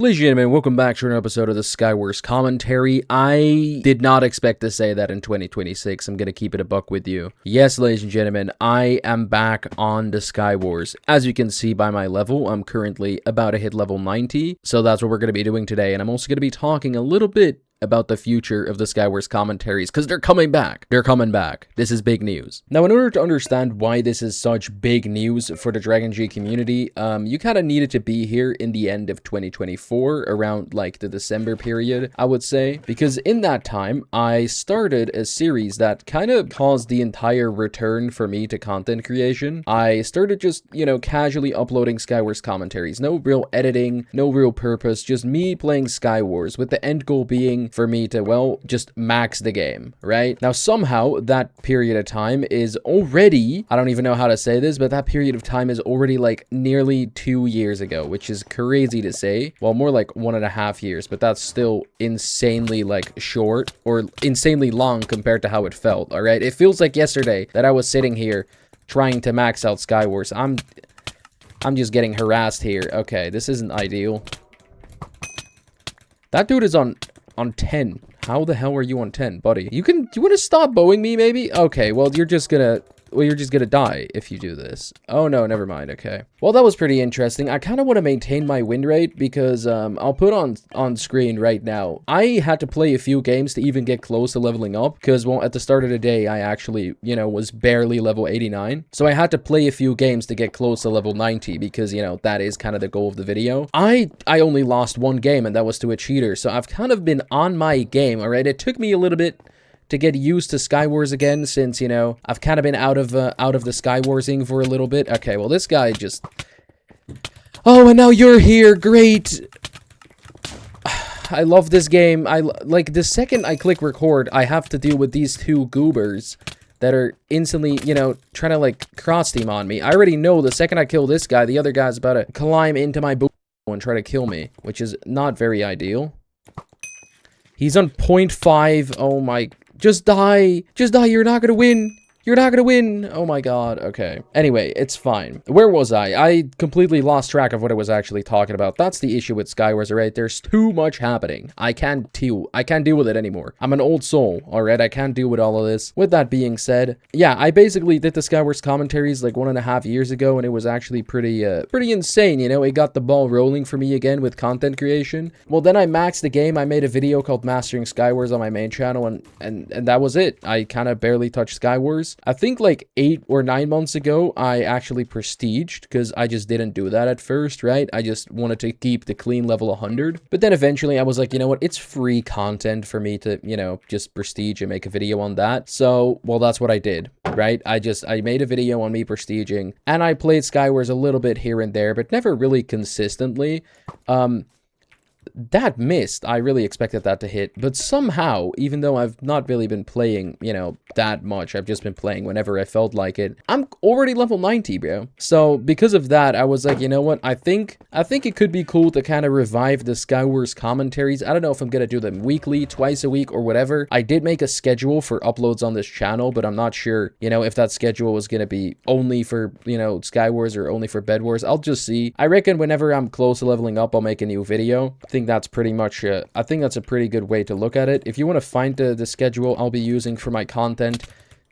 Ladies and gentlemen, welcome back to another episode of the SkyWars commentary. I did not expect to say that in 2026. I'm going to keep it a buck with you. Yes, ladies and gentlemen, I am back on the SkyWars. As you can see by my level, I'm currently about to hit level 90. So that's what we're going to be doing today. And I'm also going to be talking a little bit about the future of the SkyWars commentaries, because they're coming back. They're coming back. This is big news. Now, in order to understand why this is such big news for the Dragon G community, you kind of needed to be here in the end of 2024, around like the December period, I would say, because in that time, I started a series that kind of caused the entire return for me to content creation. I started just, casually uploading SkyWars commentaries. No real editing, no real purpose, just me playing SkyWars, with the end goal being for me to, well, just max the game, right? Now, somehow, that period of time is already, I don't even know how to say this, but that period of time is already, like, nearly 2 years ago, which is crazy to say. Well, more like 1.5 years, but that's still insanely, like, short, or insanely long compared to how it felt, all right? It feels like yesterday that I was sitting here trying to max out SkyWars. I'm just getting harassed here. Okay, this isn't ideal. That dude is on 10. How the hell are you on 10, buddy? Do you want to stop bowing me, maybe? Okay, well, you're just gonna die if you do this. Oh, no, never mind. Okay. Well, that was pretty interesting. I kind of want to maintain my win rate because I'll put on screen right now. I had to play a few games to even get close to leveling up because, well, at the start of the day, I actually, was barely level 89. So I had to play a few games to get close to level 90 because, that is kind of the goal of the video. I only lost one game, and that was to a cheater. So I've kind of been on my game, all right? It took me a little bit to get used to SkyWars again, since, I've kind of been out of the SkyWarsing for a little bit. Okay, well, this guy just... Oh, and now you're here. Great. I love this game. Like, the second I click record, I have to deal with these two goobers that are instantly, trying to, like, cross-team on me. I already know the second I kill this guy, the other guy's about to climb into my boot and try to kill me, which is not very ideal. He's on 0.5. Oh, my... Just die. Just die. You're not gonna win. You're not gonna win. Oh my god. Okay. Anyway, it's fine. Where was I? I completely lost track of what I was actually talking about. That's the issue with SkyWars, right? There's too much happening. I can't deal with it anymore. I'm an old soul, alright? I can't deal with all of this. With that being said, yeah, I basically did the SkyWars commentaries like 1.5 years ago, and it was actually pretty insane, It got the ball rolling for me again with content creation. Well, then I maxed the game. I made a video called Mastering SkyWars on my main channel, and that was it. I kind of barely touched SkyWars. I think like 8 or 9 months ago, I actually prestiged because I just didn't do that at first, right? I just wanted to keep the clean level 100. But then eventually I was like, you know what? It's free content for me to, just prestige and make a video on that. So, well, that's what I did, right? I made a video on me prestiging, and I played SkyWars a little bit here and there, but never really consistently. That missed. I really expected that to hit, but somehow, even though I've not really been playing, that much, I've just been playing whenever I felt like it, I'm already level 90, bro. So because of that, I was like, you know what, I think it could be cool to kind of revive the SkyWars commentaries. I don't know if I'm gonna do them weekly, twice a week, or whatever. I did make a schedule for uploads on this channel, but I'm not sure, if that schedule was gonna be only for, SkyWars or only for Bed Wars. I'll just see. I reckon whenever I'm close to leveling up, I'll make a new video. I think that's pretty much, I think that's a pretty good way to look at it. If you want to find the schedule I'll be using for my content,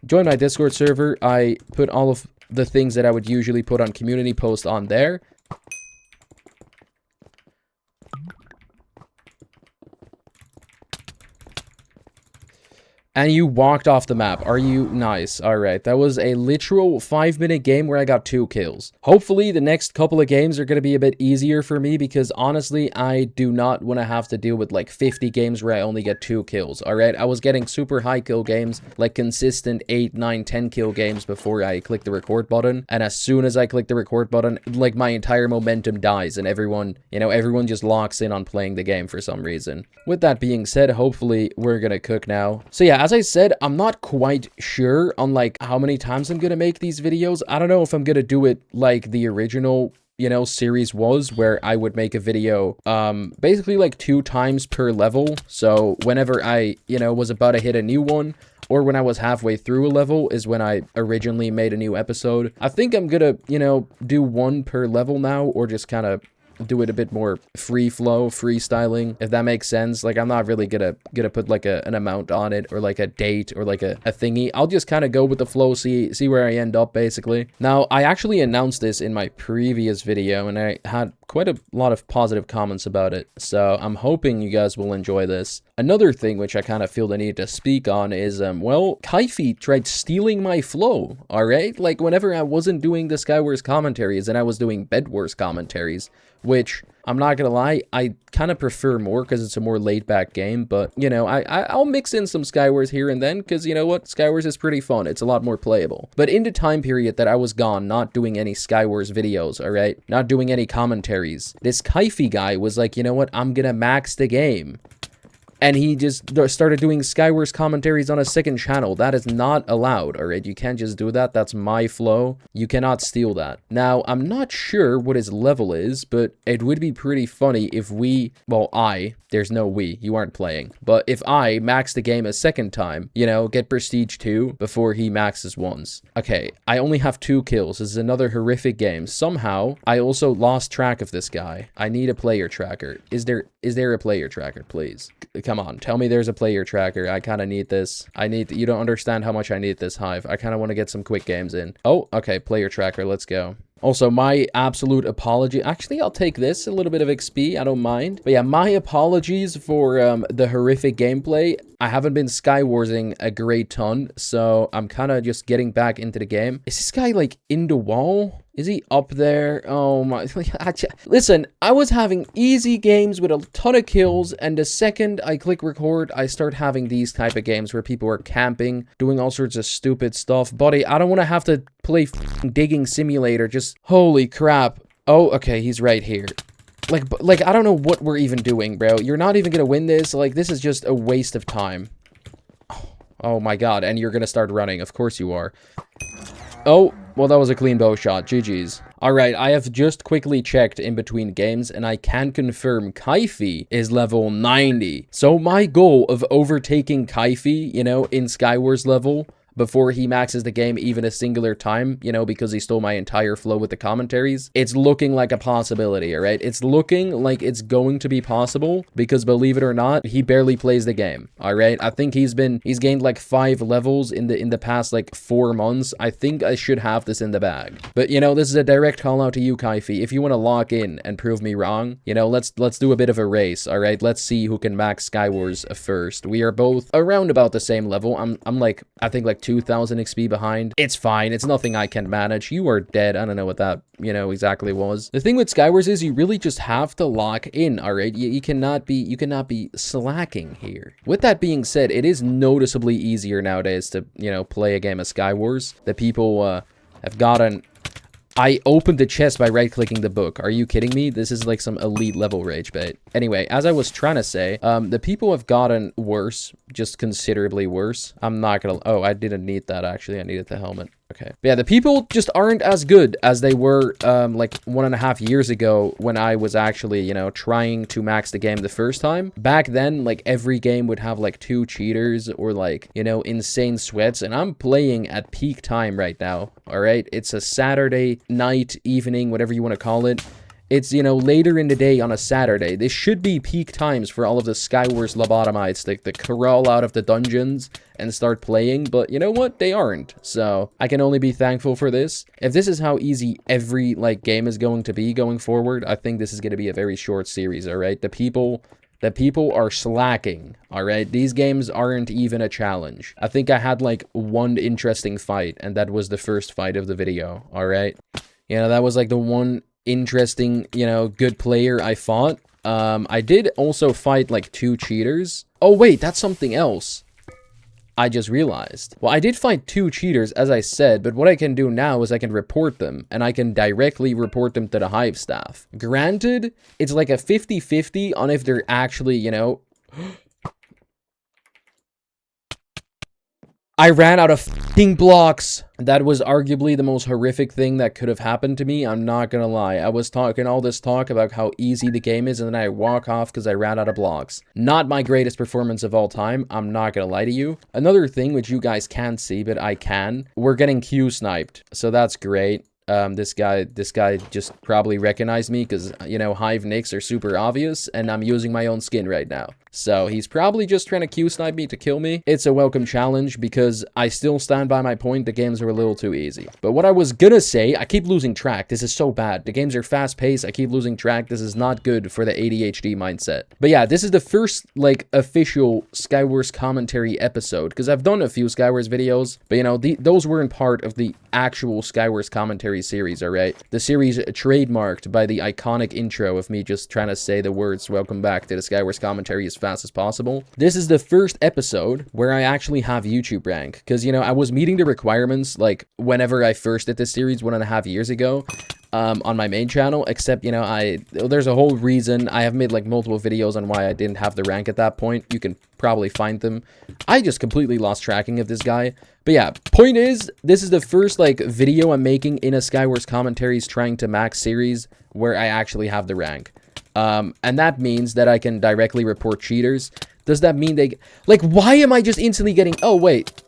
join my Discord server. I put all of the things that I would usually put on community posts on there. And you walked off the map. Are you nice? All right. That was a literal 5-minute game where I got 2 kills. Hopefully, the next couple of games are going to be a bit easier for me because honestly, I do not want to have to deal with like 50 games where I only get 2 kills. All right. I was getting super high kill games, like consistent 8, 9, 10 kill games before I click the record button. And as soon as I click the record button, like my entire momentum dies and everyone just locks in on playing the game for some reason. With that being said, hopefully we're going to cook now. So yeah, as I said, I'm not quite sure on like how many times I'm gonna make these videos. I don't know if I'm gonna do it like the original, series was, where I would make a video basically like 2 times per level. So whenever I, was about to hit a new one, or when I was halfway through a level is when I originally made a new episode. I think I'm gonna, do 1 per level now, or just kind of do it a bit more free flow, freestyling, if that makes sense. Like, I'm not really gonna put like an amount on it, or like a date, or like a thingy. I'll just kind of go with the flow, see where I end up, basically. Now, I actually announced this in my previous video, and I had quite a lot of positive comments about it, so I'm hoping you guys will enjoy this. Another thing which I kind of feel the need to speak on is, well, Kaifi tried stealing my flow, alright? Like, whenever I wasn't doing the SkyWars commentaries and I was doing Bed Wars commentaries, which, I'm not gonna lie, I kind of prefer more because it's a more laid-back game, but, you know, I'll mix in some SkyWars here and then, because, you know what, SkyWars is pretty fun, it's a lot more playable. But in the time period that I was gone, not doing any SkyWars videos, alright, not doing any commentaries, this Kaifi guy was like, you know what, I'm gonna max the game. And he just started doing SkyWars commentaries on a second channel. That is not allowed, alright? You can't just do that. That's my flow. You cannot steal that. Now, I'm not sure what his level is, but it would be pretty funny if we... Well, there's no we. You aren't playing. But if I max the game a second time, you know, get Prestige 2 before he maxes once. Okay, I only have 2 kills. This is another horrific game. Somehow, I also lost track of this guy. I need a player tracker. Is there a player tracker, please? Come on, tell me there's a player tracker. I kind of need this. You don't understand how much I need this, Hive. I kind of want to get some quick games in. Oh, okay, player tracker, let's go. Also, my absolute apology. Actually, I'll take this, a little bit of XP, I don't mind. But yeah, my apologies for the horrific gameplay. I haven't been SkyWarsing a great ton, so I'm kind of just getting back into the game. Is this guy, like, in the wall? Is he up there? Oh my... Listen, I was having easy games with a ton of kills, and the second I click record, I start having these type of games where people are camping, doing all sorts of stupid stuff. Buddy, I don't want to have to play digging simulator, just... Holy crap. Oh, okay, he's right here. Like, I don't know what we're even doing, bro. You're not even gonna win this. Like, this is just a waste of time. Oh my god, and you're gonna start running. Of course you are. Oh, well, that was a clean bow shot. GG's. Alright, I have just quickly checked in between games, and I can confirm Kaifi is level 90. So my goal of overtaking Kaifi, you know, in SkyWars level... before he maxes the game even a singular time, you know, because he stole my entire flow with the commentaries. It's looking like a possibility, all right? It's looking like it's going to be possible because, believe it or not, he barely plays the game, all right? I think he's gained like 5 levels in the past like 4 months. I think I should have this in the bag. But, you know, this is a direct call out to you, Kaifi. If you want to lock in and prove me wrong, you know, let's do a bit of a race, all right? Let's see who can max SkyWars first. We are both around about the same level. I'm like, I think like 2,000 XP behind. It's fine. It's nothing I can manage. You are dead. I don't know what that, you know, exactly was. The thing with SkyWars is you really just have to lock in, all right? You cannot be slacking here. With that being said, it is noticeably easier nowadays to, you know, play a game of SkyWars. The people have gotten... I opened the chest by right-clicking the book. Are you kidding me? This is like some elite level rage bait. Anyway, as I was trying to say, the people have gotten worse, just considerably worse. I'm not gonna... Oh, I didn't need that, actually. I needed the helmet. Okay. But yeah, the people just aren't as good as they were, like 1.5 years ago when I was actually, you know, trying to max the game the first time. Back then, like, every game would have, like, 2 cheaters or, like, you know, insane sweats. And I'm playing at peak time right now, all right? It's a Saturday night, evening, whatever you want to call it. It's, you know, later in the day on a Saturday. This should be peak times for all of the SkyWars lobotomites that crawl out of the dungeons and start playing, but you know what? They aren't. So I can only be thankful for this. If this is how easy every, like, game is going to be going forward, I think this is going to be a very short series, all right? The people are slacking, all right? These games aren't even a challenge. I think I had, like, 1 interesting fight, and that was the first fight of the video, all right? You know, that was, like, the one... interesting, you know, good player I fought. I did also fight like 2 cheaters. Oh wait, that's something else. I just realized. Well, I did fight 2 cheaters, as I said, but what I can do now is I can report them, and I can directly report them to the Hive staff. Granted, it's like a 50-50 on if they're actually, you know... I ran out of f***ing blocks. That was arguably the most horrific thing that could have happened to me. I'm not gonna lie. I was talking all this talk about how easy the game is, and then I walk off because I ran out of blocks. Not my greatest performance of all time. I'm not gonna lie to you. Another thing which you guys can't see, but I can. We're getting Q sniped, so that's great. this guy just probably recognized me because, you know, Hive nicks are super obvious, and I'm using my own skin right now. So he's probably just trying to Q-snipe me to kill me. It's a welcome challenge because I still stand by my point. The games are a little too easy. But what I was gonna say, I keep losing track. This is so bad. The games are fast-paced. I keep losing track. This is not good for the ADHD mindset. But yeah, this is the first, like, official SkyWars commentary episode because I've done a few SkyWars videos, but, you know, those weren't part of the actual SkyWars commentary series, alright? The series trademarked by the iconic intro of me just trying to say the words, welcome back to the SkyWars commentary as fast as possible. This is the first episode where I actually have YouTube rank, because, you know, I was meeting the requirements, like, whenever I first did this series 1.5 years ago, on my main channel, except, you know, there's a whole reason. I have made, like, multiple videos on why I didn't have the rank at that point. You can probably find them. I just completely lost tracking of this guy. But yeah, point is, this is the first, like, video I'm making in a SkyWars Commentaries Trying to Max series where I actually have the rank. And that means that I can directly report cheaters. Does that mean they... Like, why am I just instantly getting... Oh, wait.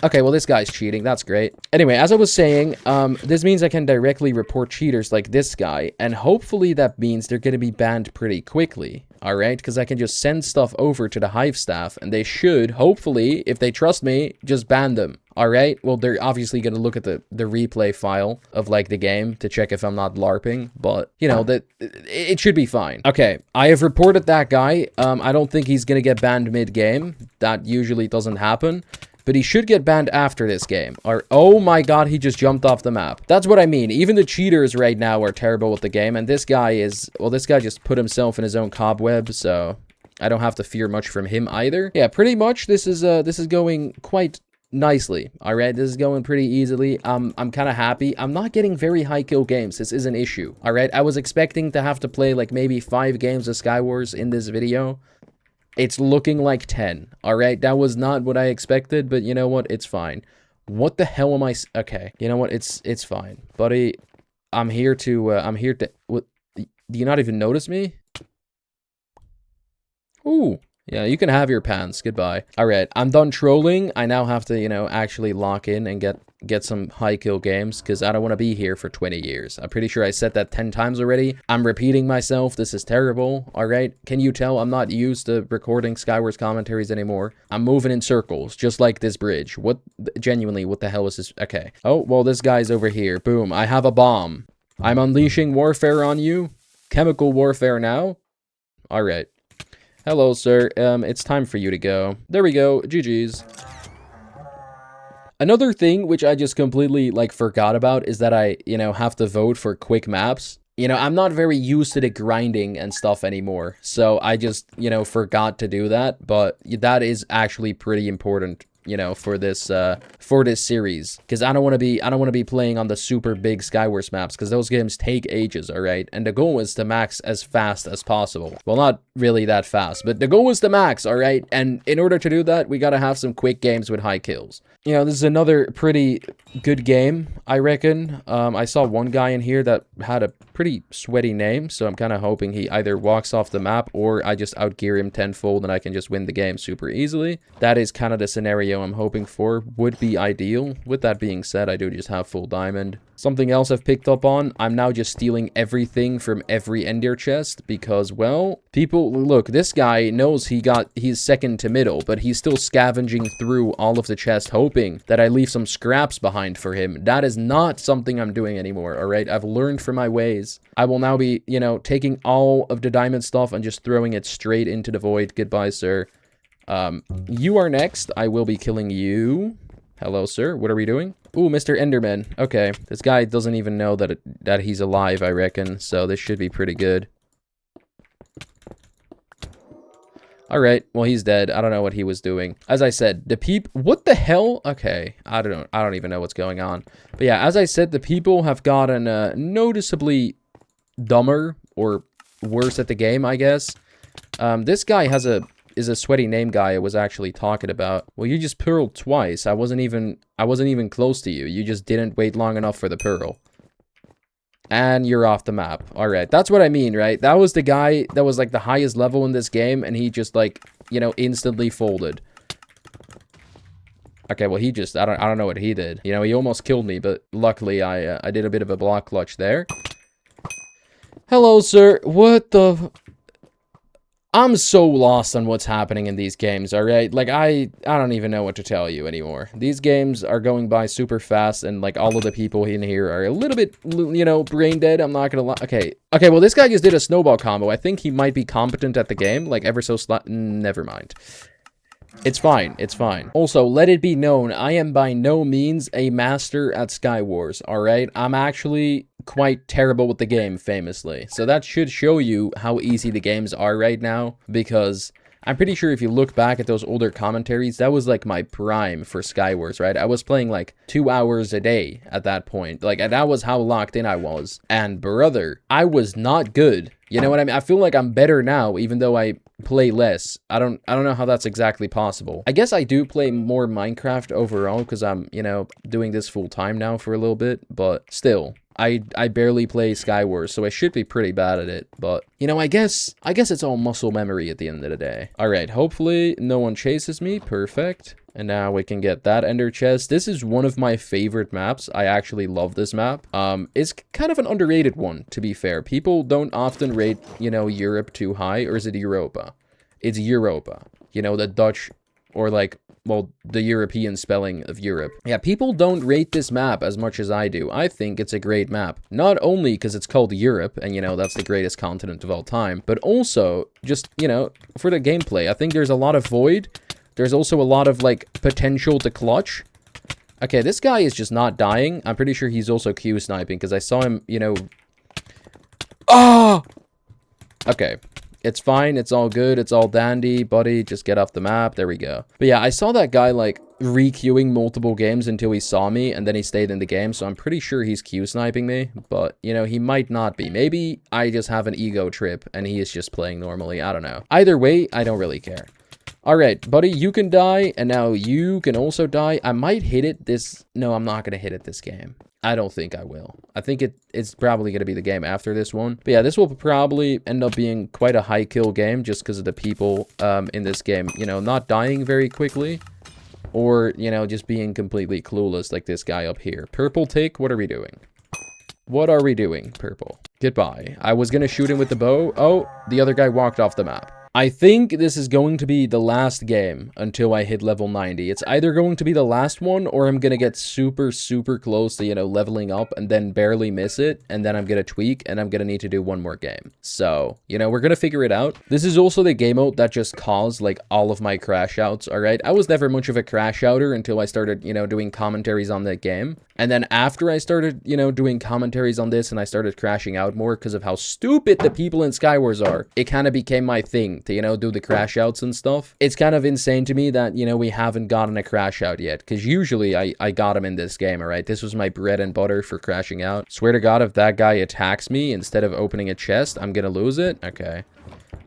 Okay, well, this guy's cheating. That's great. Anyway, as I was saying, this means I can directly report cheaters like this guy, and hopefully that means they're going to be banned pretty quickly, alright? Because I can just send stuff over to the Hive staff, and they should, hopefully, if they trust me, just ban them, alright? Well, they're obviously going to look at the replay file of, like, the game to check if I'm not LARPing, but, you know, it should be fine. Okay, I have reported that guy. I don't think he's going to get banned mid-game. That usually doesn't happen. But he should get banned after this game. Or, oh my god, he just jumped off the map. That's what I mean. Even the cheaters right now are terrible with the game. And this guy is... Well, this guy just put himself in his own cobweb, so... I don't have to fear much from him either. Yeah, pretty much this is going quite nicely. Alright, this is going pretty easily. I'm kind of happy. I'm not getting very high kill games. This is an issue. Alright, I was expecting to have to play, like, maybe 5 games of SkyWars in this video. It's looking like 10, alright? That was not what I expected, but you know what? It's fine. What the hell am I... Okay, you know what? It's fine. Buddy, I'm here to... What? Do you not even notice me? Ooh. Yeah, you can have your pants. Goodbye. Alright, I'm done trolling. I now have to, you know, actually lock in and get some high kill games, because I don't want to be here for 20 years. I'm pretty sure I said that 10 times already. I'm repeating myself. This is terrible. Alright, can you tell I'm not used to recording SkyWars commentaries anymore? I'm moving in circles, just like this bridge. What, genuinely, what the hell is this? Okay. Oh, well, this guy's over here. Boom, I have a bomb. I'm unleashing warfare on you. Chemical warfare now. Alright. Hello, sir. It's time for you to go. There we go. GG's. Another thing which I just completely, like, forgot about is that I, you know, have to vote for quick maps. You know, I'm not very used to the grinding and stuff anymore, so I just, you know, forgot to do that, but that is actually pretty important, you know, for this series, because I don't want to be playing on the super big SkyWars maps, because those games take ages, alright? And the goal is to max as fast as possible. Well, not really that fast, but the goal is to max, alright? And in order to do that, we gotta have some quick games with high kills. You know, this is another pretty good game, I reckon. I saw one guy in here that had a pretty sweaty name, so I'm kind of hoping he either walks off the map or I just outgear him tenfold and I can just win the game super easily. That is kind of the scenario I'm hoping for. Would be ideal. With that being said, I do just have full diamond. Something else I've picked up on, I'm now just stealing everything from every ender chest because, well, people, look, this guy knows he's second to middle, but he's still scavenging through all of the chests hoping that I leave some scraps behind for him. That is not something I'm doing anymore, alright? I've learned from my ways. I will now be, you know, taking all of the diamond stuff and just throwing it straight into the void. Goodbye, sir. You are next. I will be killing you. Hello, sir. What are we doing? Ooh, Mr. Enderman. Okay. This guy doesn't even know that he's alive, I reckon. So this should be pretty good. Alright. Well, he's dead. I don't know what he was doing. As I said, what the hell? Okay. I don't even know what's going on. But yeah, as I said, the people have gotten noticeably dumber or worse at the game, I guess. This guy is a sweaty name guy I was actually talking about. Well, you just pearled twice. I wasn't even close to you. You just didn't wait long enough for the pearl. And you're off the map. Alright, that's what I mean, right? That was the guy that was, like, the highest level in this game, and he just, like, you know, instantly folded. Okay, well, he just, I don't know what he did. You know, he almost killed me, but luckily I did a bit of a block clutch there. Hello, sir. What the... I'm so lost on what's happening in these games, alright? Like, I don't even know what to tell you anymore. These games are going by super fast, and, like, all of the people in here are a little bit, you know, brain dead. I'm not gonna lie. Okay, well, this guy just did a snowball combo. I think he might be competent at the game, like, ever so never mind. It's fine, it's fine. Also, let it be known, I am by no means a master at SkyWars, alright? I'm actually quite terrible with the game, famously. So that should show you how easy the games are right now, because I'm pretty sure if you look back at those older commentaries, that was like my prime for SkyWars, right? I was playing like 2 hours a day at that point. Like, and that was how locked in I was. And brother, I was not good. You know what I mean? I feel like I'm better now, even though I play less. I don't know how that's exactly possible. I guess I do play more Minecraft overall because I'm, you know, doing this full time now for a little bit, but still. I barely play SkyWars, so I should be pretty bad at it, but, you know, I guess it's all muscle memory at the end of the day. Alright, hopefully no one chases me. Perfect. And now we can get that ender chest. This is one of my favorite maps. I actually love this map. It's kind of an underrated one, to be fair. People don't often rate, you know, Europe too high, or is it Europa? It's Europa. You know, the Dutch, or like, well, the European spelling of Europe. Yeah, people don't rate this map as much as I do. I think it's a great map. Not only because it's called Europe, and, you know, that's the greatest continent of all time, but also just, you know, for the gameplay. I think there's a lot of void. There's also a lot of, like, potential to clutch. Okay, this guy is just not dying. I'm pretty sure he's also Q sniping, because I saw him, you know... Ah! Okay. It's fine. It's all good. It's all dandy. Buddy, just get off the map. There we go. But yeah, I saw that guy, like, re-queuing multiple games until he saw me, and then he stayed in the game, so I'm pretty sure he's Q sniping me. But, you know, he might not be. Maybe I just have an ego trip, and he is just playing normally. I don't know. Either way, I don't really care. Alright, buddy, you can die, and now you can also die. I might hit it this... No, I'm not going to hit it this game. I don't think I will. I think it's probably going to be the game after this one. But yeah, this will probably end up being quite a high kill game, just because of the people in this game, you know, not dying very quickly. Or, you know, just being completely clueless, like this guy up here. Purple tick, what are we doing? What are we doing, purple? Goodbye. I was going to shoot him with the bow. Oh, the other guy walked off the map. I think this is going to be the last game until I hit level 90. It's either going to be the last one, or I'm going to get super, super close to, you know, leveling up and then barely miss it. And then I'm going to tweak and I'm going to need to do one more game. So, you know, we're going to figure it out. This is also the game mode that just caused, like, all of my crash outs, all right? I was never much of a crash outer until I started, you know, doing commentaries on the game. And then after I started, you know, doing commentaries on this and I started crashing out more because of how stupid the people in SkyWars are, it kind of became my thing to, you know, do the crash outs and stuff. It's kind of insane to me that, you know, we haven't gotten a crash out yet, because usually I got them in this game, all right? This was my bread and butter for crashing out. Swear to God, if that guy attacks me instead of opening a chest, I'm gonna lose it. Okay.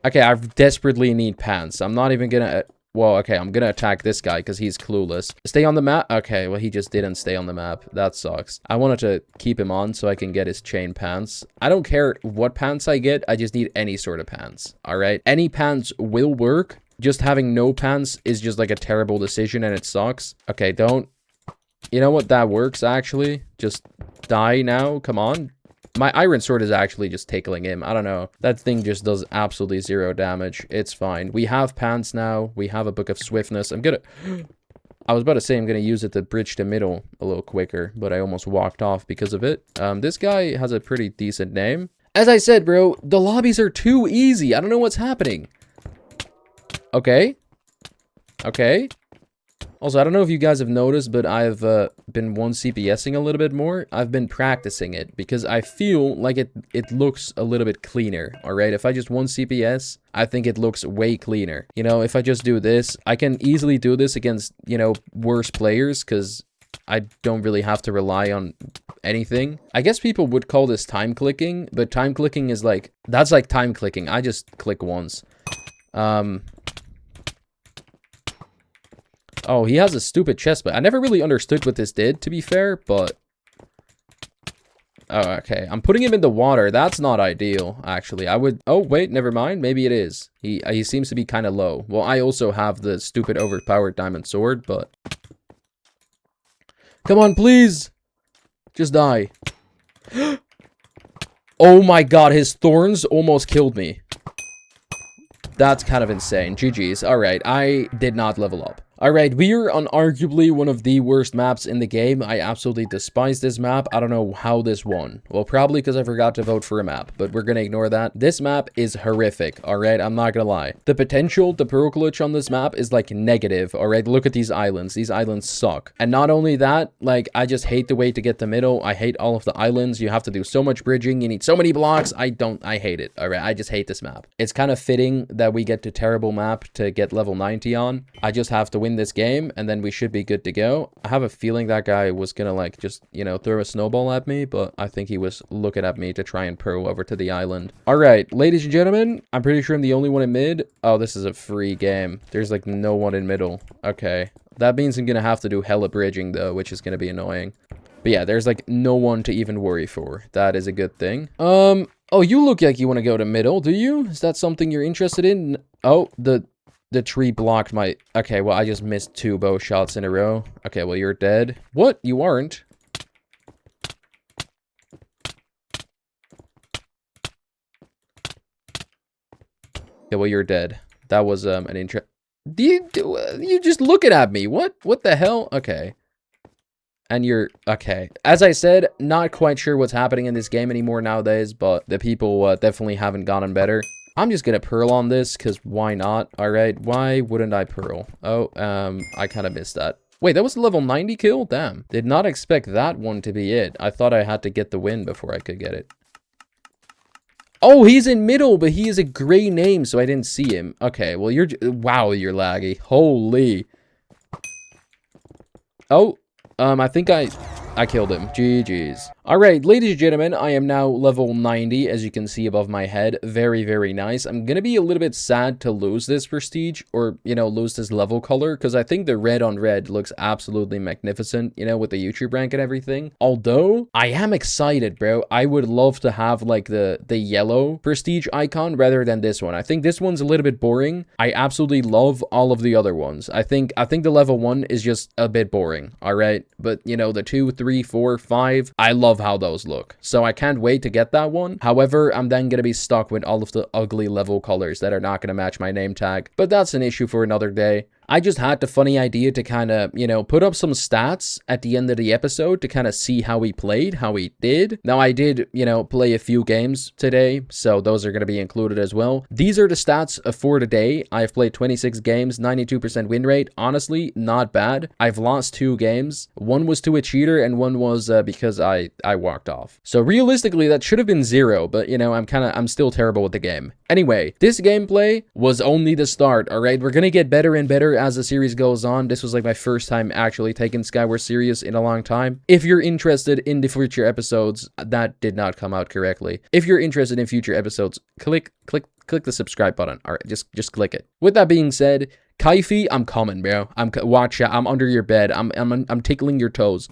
Okay, I desperately need pants. I'm not even gonna... Well, okay, I'm gonna attack this guy because he's clueless. Stay on the map? Okay, well, he just didn't stay on the map. That sucks. I wanted to keep him on so I can get his chain pants. I don't care what pants I get. I just need any sort of pants, all right? Any pants will work. Just having no pants is just like a terrible decision and it sucks. Okay, don't... You know what? That works, actually. Just die now. Come on. My iron sword is actually just tickling him. I don't know. That thing just does absolutely 0 damage. It's fine. We have pants now. We have a book of swiftness. I'm gonna... I was about to say I'm gonna use it to bridge the middle a little quicker, but I almost walked off because of it. This guy has a pretty decent name. As I said, bro, the lobbies are too easy. I don't know what's happening. Okay. Okay. Also, I don't know if you guys have noticed, but I've been 1 CPSing a little bit more. I've been practicing it because I feel like it looks a little bit cleaner, alright? If I just 1 CPS, I think it looks way cleaner. You know, if I just do this, I can easily do this against, you know, worse players because I don't really have to rely on anything. I guess people would call this time clicking, but time clicking is like, that's like time clicking. I just click once. Oh, he has a stupid chest, but I never really understood what this did, to be fair, but... Oh, okay. I'm putting him in the water. That's not ideal, actually. I would... Oh, wait, never mind. Maybe it is. He seems to be kind of low. Well, I also have the stupid overpowered diamond sword, but... Come on, please. Just die. Oh my god, his thorns almost killed me. That's kind of insane. GG's. Alright, I did not level up. Alright, we are on arguably one of the worst maps in the game. I absolutely despise this map. I don't know how this won. Well, probably because I forgot to vote for a map, but we're gonna ignore that. This map is horrific, alright? I'm not gonna lie. The potential, the pearl glitch on this map is like negative, alright? Look at these islands. These islands suck. And not only that, like, I just hate the way to get the middle. I hate all of the islands. You have to do so much bridging. You need so many blocks. I hate it, alright? I just hate this map. It's kind of fitting that we get to terrible map to get level 90 on. I just have to win this game and then we should be good to go. I have a feeling that guy was gonna like just, you know, throw a snowball at me, but I think he was looking at me to try and pearl over to the island. All right, ladies and gentlemen, I'm pretty sure I'm the only one in mid. Oh, this is a free game. There's like no one in middle. Okay, that means I'm gonna have to do hella bridging though, which is gonna be annoying. But yeah, there's like no one to even worry for. That is a good thing. Oh, you look like you want to go to middle, do you? Is that something you're interested in? Oh, the tree blocked my... Okay, well, I just missed 2 bow shots in a row. Okay, well, you're dead. What? You aren't? Okay, well, you're dead. That was, an interest... You just looking at me. What? What the hell? Okay. And you're... Okay. As I said, not quite sure what's happening in this game anymore nowadays, but the people definitely haven't gotten better. I'm just gonna pearl on this, because why not? Alright, why wouldn't I pearl? Oh, I kind of missed that. Wait, that was a level 90 kill? Damn. Did not expect that one to be it. I thought I had to get the win before I could get it. Oh, he's in middle, but he is a gray name, so I didn't see him. Okay, well, you're... Wow, you're laggy. Holy. Oh, I think I killed him. GG's. Alright, ladies and gentlemen, I am now level 90, as you can see above my head. Very, very nice. I'm gonna be a little bit sad to lose this prestige, or, you know, lose this level color, because I think the red on red looks absolutely magnificent, you know, with the YouTube rank and everything. Although, I am excited, bro. I would love to have, like, the yellow prestige icon rather than this one. I think this one's a little bit boring. I absolutely love all of the other ones. I think the level 1 is just a bit boring, alright? But, you know, the 2, 3, 4, 5, I love how those look. So I can't wait to get that one. However, I'm then going to be stuck with all of the ugly level colors that are not going to match my name tag. But that's an issue for another day. I just had the funny idea to kind of, you know, put up some stats at the end of the episode to kind of see how we played, how we did. Now, I did, you know, play a few games today, so those are going to be included as well. These are the stats for today. I've played 26 games, 92% win rate. Honestly, not bad. I've lost 2 games. One was to a cheater, and one was because I walked off. So realistically, that should have been 0, but, you know, I'm still terrible with the game. Anyway, this gameplay was only the start, all right? We're going to get better and better as the series goes on. This was like my first time actually taking SkyWars serious in a long time. If you're interested in the future episodes, that did not come out correctly. If you're interested in future episodes, click the subscribe button. All right, just click it. With that being said, Kaifi, I'm coming, bro. Watch out. I'm under your bed. I'm tickling your toes.